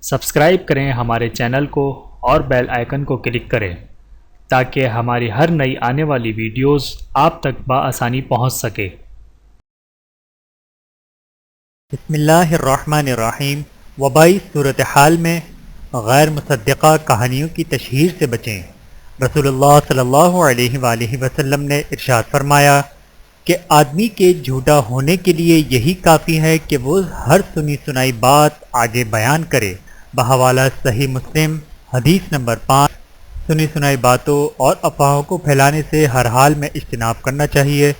Subscribe کریں ہمارے channel کو اور بیل آئیکن کو کلک کریں تاکہ ہماری ہر نئی آنے والی ویڈیوز آپ تک بآسانی پہنچ سکے۔ بسم اللہ الرحمن الرحیم۔ وبائی صورتحال میں غیر مصدقہ کہانیوں کی تشہیر سے بچیں۔ رسول اللہ صلی اللہ علیہ وآلہ وسلم نے ارشاد فرمایا کہ آدمی کے جھوٹا ہونے کے لیے یہی کافی ہے کہ وہ ہر سنی سنائی بات آگے بیان کرے۔ بحوالہ صحیح مسلم، حدیث نمبر 5۔ سنی سنائی باتوں اور افواہوں کو پھیلانے سے ہر حال میں اجتناب کرنا چاہیے،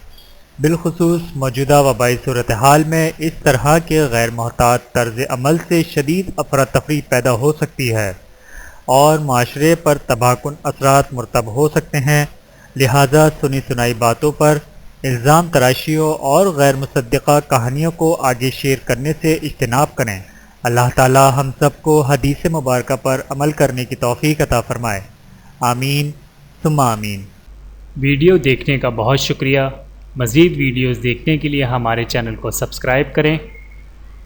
بالخصوص موجودہ وبائی صورتحال میں اس طرح کے غیر محتاط طرز عمل سے شدید افراتفری پیدا ہو سکتی ہے اور معاشرے پر تباہ کن اثرات مرتب ہو سکتے ہیں۔ لہٰذا سنی سنائی باتوں پر الزام تراشیوں اور غیر مصدقہ کہانیوں کو آگے شیئر کرنے سے اجتناب کریں۔ اللہ تعالی ہم سب کو حدیث مبارکہ پر عمل کرنے کی توفیق عطا فرمائے، آمین ثم آمین۔ ویڈیو دیکھنے کا بہت شکریہ۔ مزید ویڈیوز دیکھنے کے لیے ہمارے چینل کو سبسکرائب کریں۔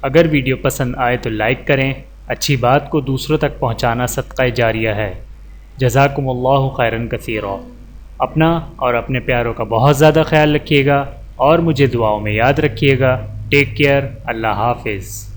اگر ویڈیو پسند آئے تو لائک کریں۔ اچھی بات کو دوسروں تک پہنچانا صدقہ جاریہ ہے۔ جزاکم اللہ خیرا کثیرا۔ اپنا اور اپنے پیاروں کا بہت زیادہ خیال رکھیے گا اور مجھے دعاؤں میں یاد رکھیے گا۔ Take care. اللہ حافظ۔